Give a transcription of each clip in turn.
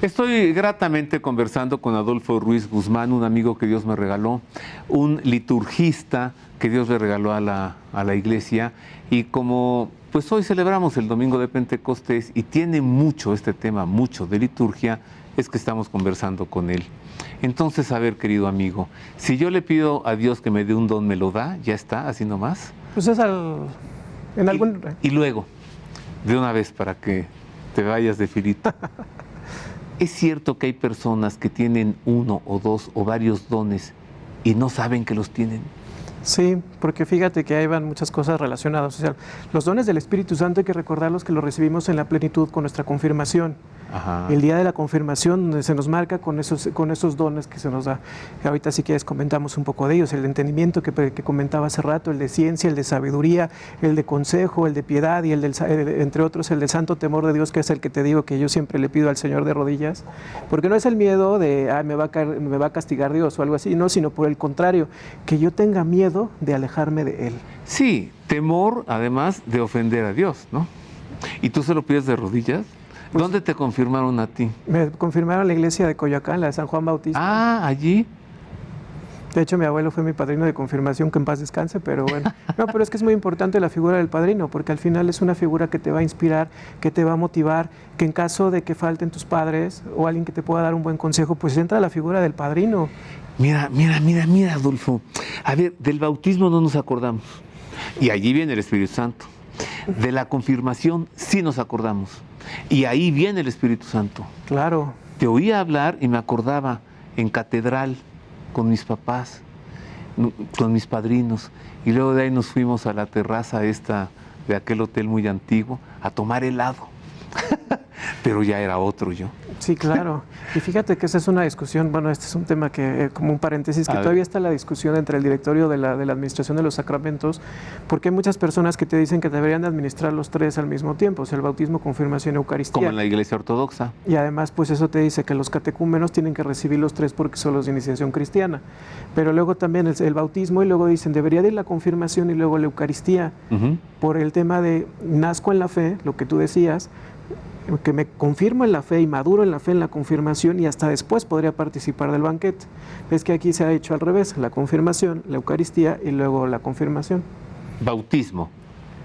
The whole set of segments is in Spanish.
Estoy gratamente conversando con Adolfo Ruiz Guzmán, un amigo que Dios me regaló, un liturgista que Dios le regaló a la iglesia, y como pues hoy celebramos el Domingo de Pentecostés y tiene mucho este tema, mucho de liturgia, es que estamos conversando con él. Entonces, a ver, querido amigo, si yo le pido a Dios que me dé un don, ¿me lo da? ¿Ya está? ¿Así nomás? Pues es en algún... Y luego, de una vez para que te vayas de filito. ¿Es cierto que hay personas que tienen uno o dos o varios dones y no saben que los tienen? Sí, porque fíjate que ahí van muchas cosas relacionadas. O sea, los dones del Espíritu Santo hay que recordarlos que los recibimos en la plenitud con nuestra confirmación. Ajá. El día de la confirmación, donde se nos marca con esos dones que se nos da. Ahorita si quieres comentamos un poco de ellos. El de entendimiento que comentaba hace rato, el de ciencia, el de sabiduría, el de consejo, el de piedad y entre otros el del santo temor de Dios, que es el que te digo que yo siempre le pido al Señor de rodillas. Porque no es el miedo de, me va a castigar Dios o algo así, no, sino por el contrario, que yo tenga miedo de alejarme de Él. Sí, temor además de ofender a Dios, ¿no? ¿Y tú se lo pides de rodillas? Pues, ¿dónde te confirmaron a ti? Me confirmaron en la iglesia de Coyoacán, la de San Juan Bautista. Ah, allí. De hecho, mi abuelo fue mi padrino de confirmación, que en paz descanse, pero bueno. No, pero es que es muy importante la figura del padrino, porque al final es una figura que te va a inspirar, que te va a motivar, que en caso de que falten tus padres o alguien que te pueda dar un buen consejo, pues entra la figura del padrino. Mira, Adolfo. A ver, del bautismo no nos acordamos. Y allí viene el Espíritu Santo. De la confirmación sí nos acordamos. Y ahí viene el Espíritu Santo. Claro. Te oía hablar y me acordaba en catedral con mis papás, con mis padrinos. Y luego de ahí nos fuimos a la terraza esta de aquel hotel muy antiguo a tomar helado. Pero ya era otro yo. Sí, claro. Y fíjate que esa es una discusión, bueno, este es un tema que, como un paréntesis, que todavía está la discusión entre el directorio de la Administración de los Sacramentos, porque hay muchas personas que te dicen que deberían de administrar los tres al mismo tiempo, o sea, el bautismo, confirmación y Eucaristía. Como en la Iglesia Ortodoxa. Y además, pues eso te dice que los catecúmenos tienen que recibir los tres porque son los de iniciación cristiana. Pero luego también el bautismo, y luego dicen, debería de ir la confirmación y luego la Eucaristía, por el tema de nazco en la fe, lo que tú decías, que me confirmo en la fe y maduro en la fe en la confirmación y hasta después podría participar del banquete. Ves que aquí se ha hecho al revés, la confirmación, la Eucaristía y luego la confirmación. Bautismo,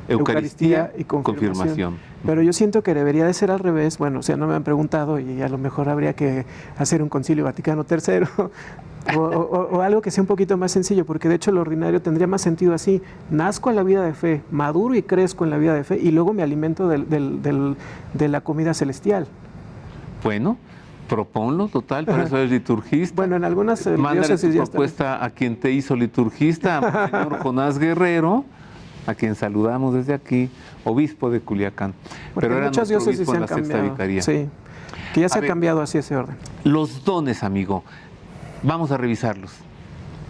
Eucaristía y confirmación. Pero yo siento que debería de ser al revés. Bueno, o sea, no me han preguntado y a lo mejor habría que hacer un concilio Vaticano III o algo que sea un poquito más sencillo, porque de hecho lo ordinario tendría más sentido así. Nazco en la vida de fe, maduro y crezco en la vida de fe y luego me alimento de la comida celestial. Bueno, proponlo, total, por eso eres liturgista. Bueno, en algunas mándale tu propuesta a quien te hizo liturgista, al señor Jonás Guerrero, a quien saludamos desde aquí, obispo de Culiacán. Porque pero era muchas diócesis se han cambiado. Sí, que ya se ha cambiado así ese orden. Los dones, amigo, vamos a revisarlos,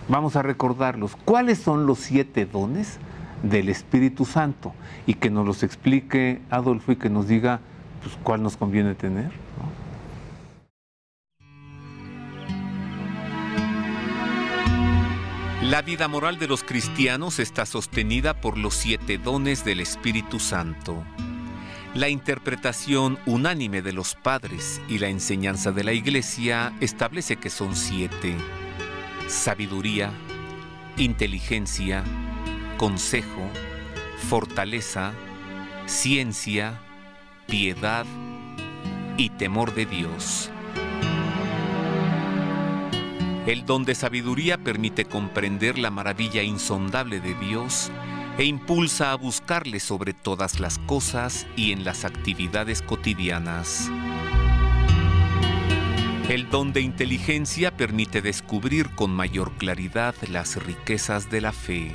vamos a recordarlos. ¿Cuáles son los 7 dones del Espíritu Santo? Y que nos los explique Adolfo y que nos diga pues, cuál nos conviene tener, ¿no? La vida moral de los cristianos está sostenida por los 7 dones del Espíritu Santo. La interpretación unánime de los padres y la enseñanza de la Iglesia establece que son 7: sabiduría, inteligencia, consejo, fortaleza, ciencia, piedad y temor de Dios. El don de sabiduría permite comprender la maravilla insondable de Dios e impulsa a buscarle sobre todas las cosas y en las actividades cotidianas. El don de inteligencia permite descubrir con mayor claridad las riquezas de la fe.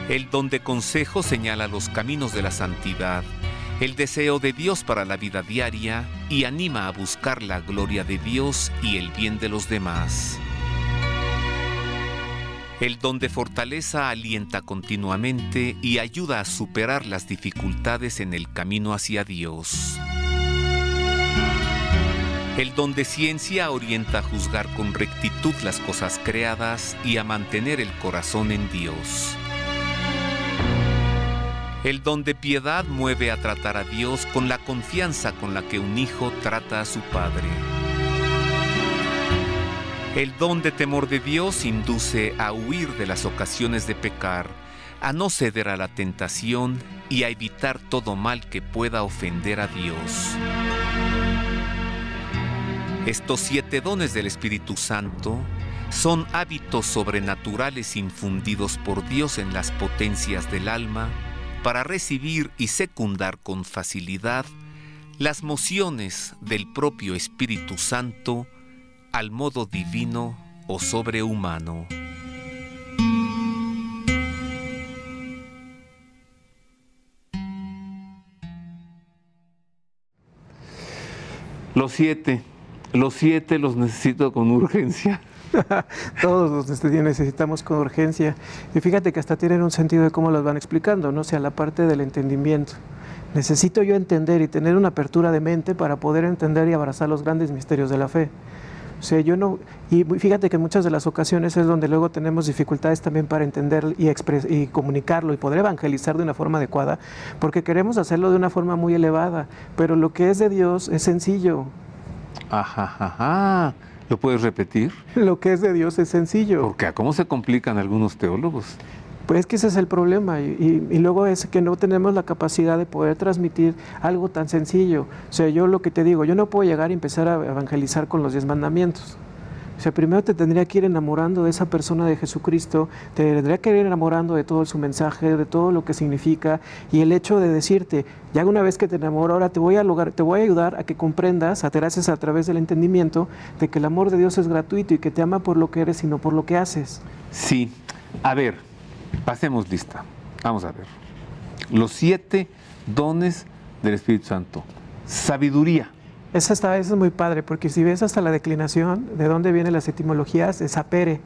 El don de consejo señala los caminos de la santidad, el deseo de Dios para la vida diaria y anima a buscar la gloria de Dios y el bien de los demás. El don de fortaleza alienta continuamente y ayuda a superar las dificultades en el camino hacia Dios. El don de ciencia orienta a juzgar con rectitud las cosas creadas y a mantener el corazón en Dios. El don de piedad mueve a tratar a Dios con la confianza con la que un hijo trata a su padre. El don de temor de Dios induce a huir de las ocasiones de pecar, a no ceder a la tentación y a evitar todo mal que pueda ofender a Dios. Estos 7 dones del Espíritu Santo son hábitos sobrenaturales infundidos por Dios en las potencias del alma para recibir y secundar con facilidad las mociones del propio Espíritu Santo al modo divino o sobrehumano. Los siete los necesito con urgencia. Todos los necesitamos con urgencia. Y fíjate que hasta tienen un sentido de cómo los van explicando, ¿no? O sea, la parte del entendimiento. Necesito yo entender y tener una apertura de mente para poder entender y abrazar los grandes misterios de la fe. O sea, y fíjate que en muchas de las ocasiones es donde luego tenemos dificultades también para entender y comunicarlo y poder evangelizar de una forma adecuada, porque queremos hacerlo de una forma muy elevada, pero lo que es de Dios es sencillo. Ajá. ¿Lo puedes repetir? Lo que es de Dios es sencillo. Porque ¿a cómo se complican algunos teólogos? Pues que ese es el problema y luego es que no tenemos la capacidad de poder transmitir algo tan sencillo. O sea, yo lo que te digo, yo no puedo llegar y empezar a evangelizar con los 10 mandamientos. O sea, primero te tendría que ir enamorando de esa persona de Jesucristo, te tendría que ir enamorando de todo su mensaje, de todo lo que significa, y el hecho de decirte, ya una vez que te enamoro, ahora te voy a ayudar a que comprendas, gracias a través del entendimiento, de que el amor de Dios es gratuito y que te ama por lo que eres y no por lo que haces. Sí. A ver, pasemos lista. Vamos a ver. Los 7 dones del Espíritu Santo. Sabiduría. Esa es muy padre, porque si ves hasta la declinación, de dónde vienen las etimologías, de sapere,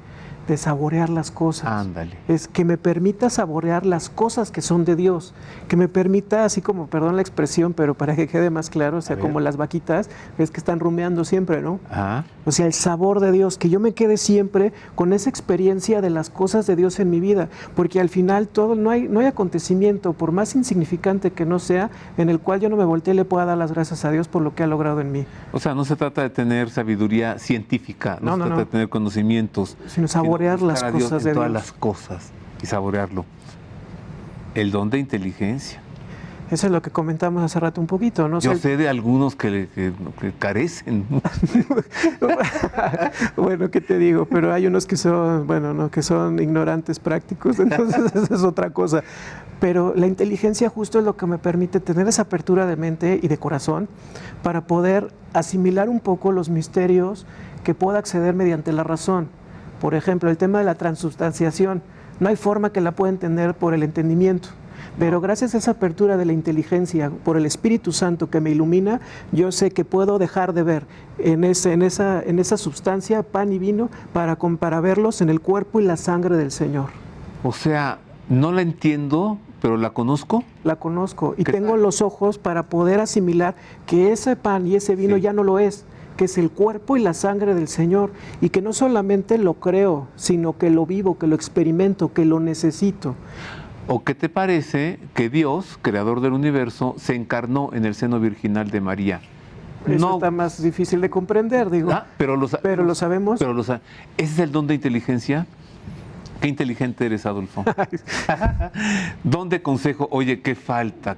de saborear las cosas. Ándale. Es que me permita saborear las cosas que son de Dios, que me permita, así como, perdón la expresión, pero para que quede más claro, o sea, como las vaquitas, ves que están rumeando siempre, ¿no? Ajá. O sea, el sabor de Dios, que yo me quede siempre con esa experiencia de las cosas de Dios en mi vida, porque al final no hay acontecimiento, por más insignificante que no sea, en el cual yo no me voltee y le pueda dar las gracias a Dios por lo que ha logrado en mí. O sea, no se trata de tener sabiduría científica, no se trata de tener conocimientos, sino saborear las cosas de Dios. Todas las cosas y saborearlo. El don de inteligencia. Eso es lo que comentamos hace rato un poquito, ¿no? Yo sé de algunos que carecen. Bueno, ¿qué te digo? Pero hay unos que son, que son ignorantes prácticos, entonces esa es otra cosa. Pero la inteligencia justo es lo que me permite tener esa apertura de mente y de corazón para poder asimilar un poco los misterios que pueda acceder mediante la razón. Por ejemplo, el tema de la transubstanciación. No hay forma que la pueda entender por el entendimiento. Pero gracias a esa apertura de la inteligencia, por el Espíritu Santo que me ilumina, yo sé que puedo dejar de ver en esa sustancia pan y vino para verlos en el cuerpo y la sangre del Señor. O sea, no la entiendo, pero la conozco. La conozco y tengo los ojos para poder asimilar que ese pan y ese vino ya no lo es, que es el cuerpo y la sangre del Señor, y que no solamente lo creo, sino que lo vivo, que lo experimento, que lo necesito. ¿O qué te parece que Dios, creador del universo, se encarnó en el seno virginal de María? Eso está más difícil de comprender, digo. Pero lo sabemos. ¿Ese es el don de inteligencia? Qué inteligente eres, Adolfo. Don de consejo, oye, ¿qué falta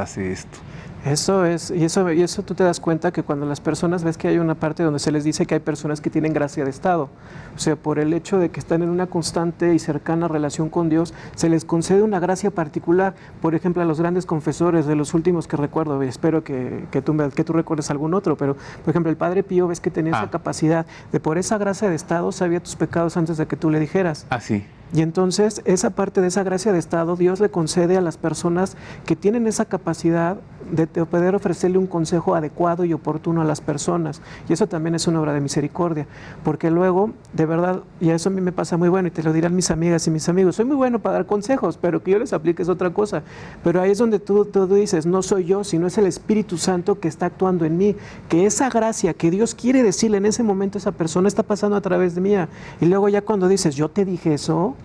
hace esto? Eso es, y eso tú te das cuenta que cuando las personas ves que hay una parte donde se les dice que hay personas que tienen gracia de estado, o sea, por el hecho de que están en una constante y cercana relación con Dios, se les concede una gracia particular. Por ejemplo, a los grandes confesores de los últimos que recuerdo, y espero que tú recuerdes algún otro, pero por ejemplo, el Padre Pío, ves que tenía esa capacidad de, por esa gracia de estado, sabía tus pecados antes de que tú le dijeras. Sí. Y entonces, esa parte de esa gracia de estado, Dios le concede a las personas que tienen esa capacidad de poder ofrecerle un consejo adecuado y oportuno a las personas. Y eso también es una obra de misericordia, porque luego, de verdad, y eso a mí me pasa muy bueno, y te lo dirán mis amigas y mis amigos, soy muy bueno para dar consejos, pero que yo les aplique es otra cosa. Pero ahí es donde tú dices, no soy yo, sino es el Espíritu Santo que está actuando en mí, que esa gracia que Dios quiere decirle en ese momento a esa persona está pasando a través de mí. Y luego ya cuando dices, yo te dije eso,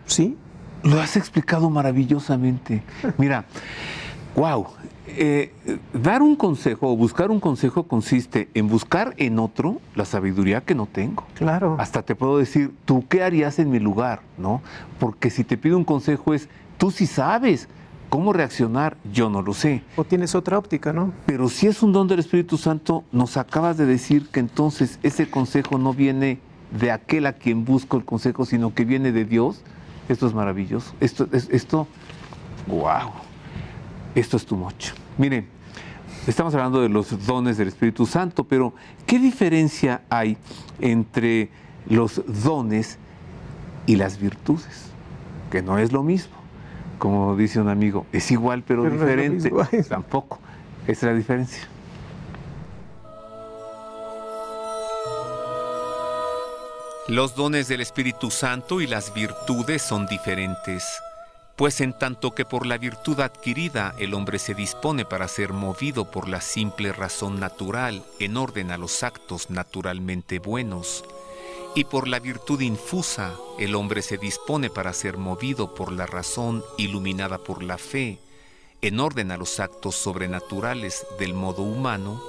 ¿sí? Lo has explicado maravillosamente. Mira, wow. Dar un consejo o buscar un consejo consiste en buscar en otro la sabiduría que no tengo. Claro. Hasta te puedo decir, ¿tú qué harías en mi lugar? ¿No? Porque si te pido un consejo es, tú sí sabes cómo reaccionar, yo no lo sé. O tienes otra óptica, ¿no? Pero si es un don del Espíritu Santo, nos acabas de decir que entonces ese consejo no viene de aquel a quien busco el consejo, sino que viene de Dios. Esto es maravilloso. Wow. Esto es too much. Mire, estamos hablando de los dones del Espíritu Santo, pero ¿qué diferencia hay entre los dones y las virtudes? Que no es lo mismo. Como dice un amigo, es igual pero diferente. No es lo mismo. Tampoco. Esa es la diferencia. Los dones del Espíritu Santo y las virtudes son diferentes, pues en tanto que por la virtud adquirida el hombre se dispone para ser movido por la simple razón natural en orden a los actos naturalmente buenos, y por la virtud infusa el hombre se dispone para ser movido por la razón iluminada por la fe en orden a los actos sobrenaturales del modo humano,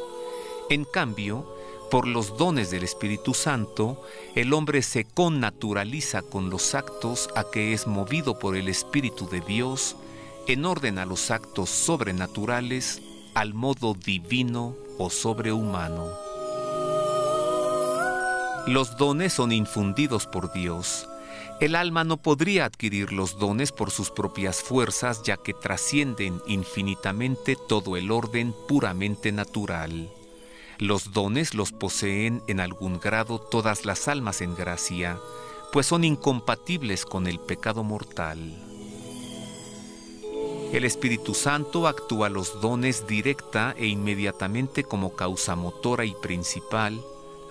en cambio, por los dones del Espíritu Santo, el hombre se connaturaliza con los actos a que es movido por el Espíritu de Dios, en orden a los actos sobrenaturales, al modo divino o sobrehumano. Los dones son infundidos por Dios. El alma no podría adquirir los dones por sus propias fuerzas, ya que trascienden infinitamente todo el orden puramente natural. Los dones los poseen en algún grado todas las almas en gracia, pues son incompatibles con el pecado mortal. El Espíritu Santo actúa los dones directa e inmediatamente como causa motora y principal,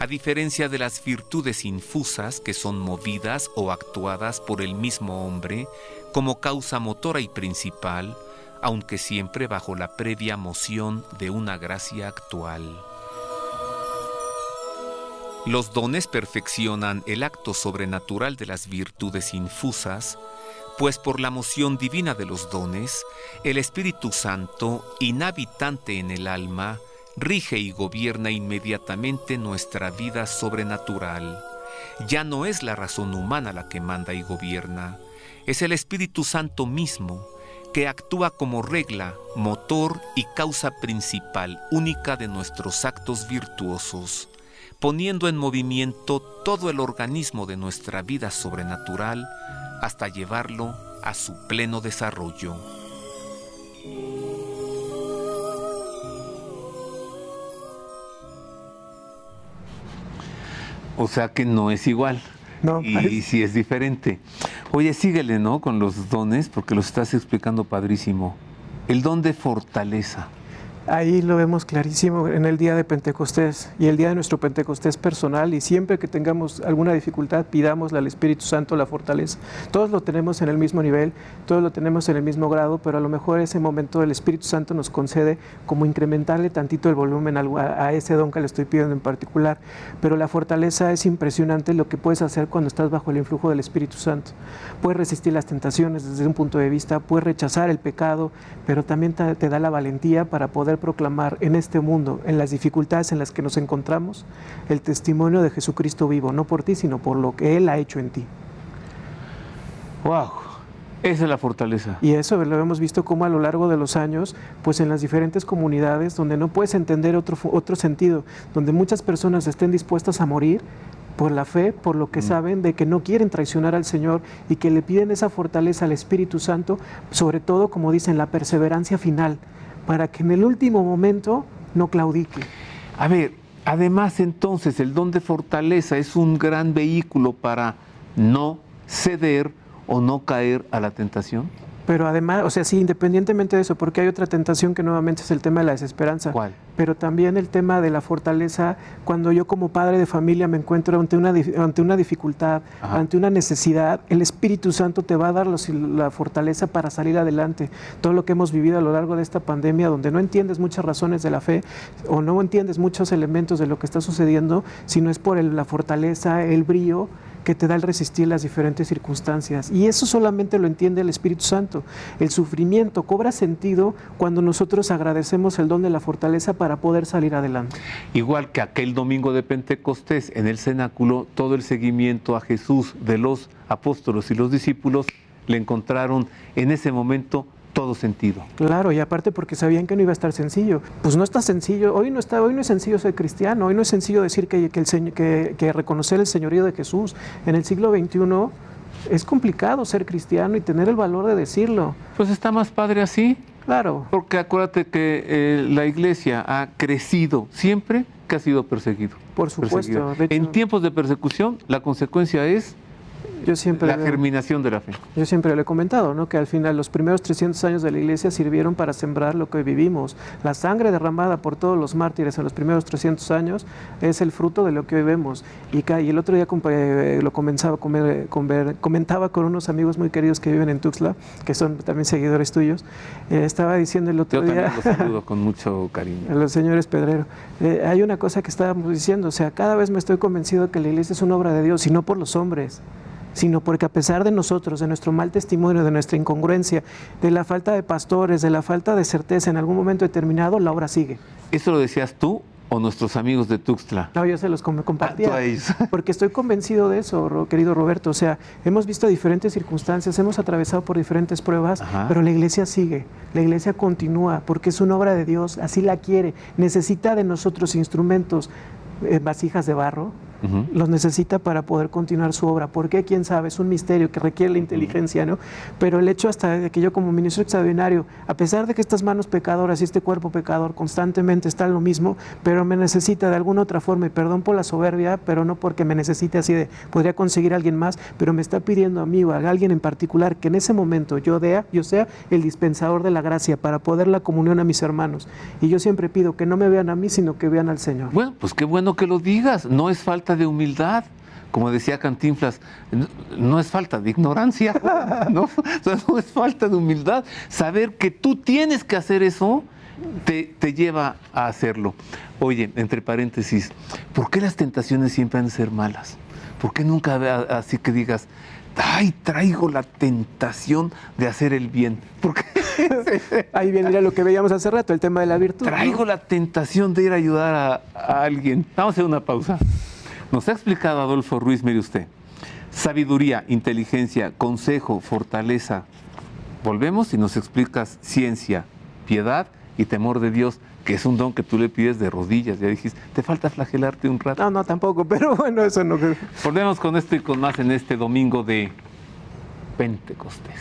a diferencia de las virtudes infusas que son movidas o actuadas por el mismo hombre como causa motora y principal, aunque siempre bajo la previa moción de una gracia actual. Los dones perfeccionan el acto sobrenatural de las virtudes infusas, pues por la moción divina de los dones, el Espíritu Santo, inhabitante en el alma, rige y gobierna inmediatamente nuestra vida sobrenatural. Ya no es la razón humana la que manda y gobierna, es el Espíritu Santo mismo, que actúa como regla, motor y causa principal única de nuestros actos virtuosos, poniendo en movimiento todo el organismo de nuestra vida sobrenatural hasta llevarlo a su pleno desarrollo. O sea que no es igual. No, y sí es diferente. Oye, síguele, ¿no? Con los dones, porque los estás explicando padrísimo. El don de fortaleza. Ahí lo vemos clarísimo en el día de Pentecostés y el día de nuestro Pentecostés personal, y siempre que tengamos alguna dificultad pidamos al Espíritu Santo la fortaleza. Todos lo tenemos en el mismo nivel, todos lo tenemos en el mismo grado, pero a lo mejor ese momento el Espíritu Santo nos concede como incrementarle tantito el volumen a ese don que le estoy pidiendo en particular. Pero la fortaleza es impresionante lo que puedes hacer cuando estás bajo el influjo del Espíritu Santo. Puedes resistir las tentaciones desde un punto de vista, puedes rechazar el pecado, pero también te da la valentía para poder proclamar en este mundo, en las dificultades en las que nos encontramos, el testimonio de Jesucristo vivo, no por ti, sino por lo que Él ha hecho en ti. ¡Wow! Esa es la fortaleza. Y eso lo hemos visto como a lo largo de los años, pues en las diferentes comunidades donde no puedes entender otro sentido, donde muchas personas estén dispuestas a morir por la fe, por lo que saben de que no quieren traicionar al Señor y que le piden esa fortaleza al Espíritu Santo, sobre todo, como dicen, la perseverancia final, para que en el último momento no claudique. A ver, además entonces el don de fortaleza es un gran vehículo para no ceder o no caer a la tentación. Pero además, o sea, sí, independientemente de eso, porque hay otra tentación que nuevamente es el tema de la desesperanza. ¿Cuál? Pero también el tema de la fortaleza, cuando yo como padre de familia me encuentro ante una dificultad, Ajá. ante una necesidad, el Espíritu Santo te va a dar la fortaleza para salir adelante. Todo lo que hemos vivido a lo largo de esta pandemia, donde no entiendes muchas razones de la fe o no entiendes muchos elementos de lo que está sucediendo, sino es por la fortaleza, el brío que te da el resistir las diferentes circunstancias. Y eso solamente lo entiende el Espíritu Santo. El sufrimiento cobra sentido cuando nosotros agradecemos el don de la fortaleza para poder salir adelante. Igual que aquel domingo de Pentecostés en el cenáculo, todo el seguimiento a Jesús de los apóstoles y los discípulos le encontraron en ese momento todo sentido. Claro, y aparte porque sabían que no iba a estar sencillo. Pues no está sencillo, hoy no es sencillo ser cristiano, hoy no es sencillo decir que reconocer el señorío de Jesús. En el siglo XXI es complicado ser cristiano y tener el valor de decirlo. Pues está más padre así. Claro. Porque acuérdate que la iglesia ha crecido siempre que ha sido perseguido. Por supuesto. De hecho, en tiempos de persecución, la consecuencia es la germinación de la fe. Yo siempre le he comentado, ¿no?, que al final los primeros 300 años de la iglesia sirvieron para sembrar lo que hoy vivimos. La sangre derramada por todos los mártires en los primeros 300 años es el fruto de lo que hoy vemos. Y el otro día comentaba con unos amigos muy queridos que viven en Tuxtla, que son también seguidores tuyos. Estaba diciendo el otro día... Yo también los saludo con mucho cariño. A los señores Pedrero. Hay una cosa que estábamos diciendo, o sea, cada vez me estoy convencido de que la iglesia es una obra de Dios, y no por los hombres, sino porque a pesar de nosotros, de nuestro mal testimonio, de nuestra incongruencia, de la falta de pastores, de la falta de certeza en algún momento determinado, la obra sigue. ¿Eso lo decías tú o nuestros amigos de Tuxtla? No, yo se los compartía, porque estoy convencido de eso, querido Roberto. O sea, hemos visto diferentes circunstancias, hemos atravesado por diferentes pruebas, pero la iglesia sigue, la iglesia continúa, porque es una obra de Dios, así la quiere. Necesita de nosotros instrumentos, vasijas de barro, los necesita para poder continuar su obra. ¿Por qué? ¿Quién sabe? Es un misterio que requiere la inteligencia, ¿no? Pero el hecho hasta de que yo como ministro extraordinario, a pesar de que estas manos pecadoras y este cuerpo pecador constantemente están en lo mismo, pero me necesita de alguna otra forma, y perdón por la soberbia, pero no porque me necesite así de, podría conseguir a alguien más, pero me está pidiendo a mí o a alguien en particular que en ese momento yo sea el dispensador de la gracia para poder la comunión a mis hermanos. Y yo siempre pido que no me vean a mí, sino que vean al Señor. Bueno, pues qué bueno que lo digas, no es falta de humildad, como decía Cantinflas, no es falta de ignorancia, ¿no? O sea, no es falta de humildad. Saber que tú tienes que hacer eso te lleva a hacerlo. Oye, entre paréntesis, ¿por qué las tentaciones siempre han de ser malas? ¿Por qué nunca así que digas, ay, traigo la tentación de hacer el bien? ¿Por qué? Ahí viene lo que veíamos hace rato, el tema de la virtud. Traigo la tentación de ir a ayudar a alguien. Vamos a hacer una pausa. Nos ha explicado Adolfo Ruiz, mire usted, sabiduría, inteligencia, consejo, fortaleza. Volvemos y nos explicas ciencia, piedad y temor de Dios, que es un don que tú le pides de rodillas. Ya dijiste, te falta flagelarte un rato. No, tampoco, pero bueno, eso no. Volvemos con esto y con más en este domingo de Pentecostés.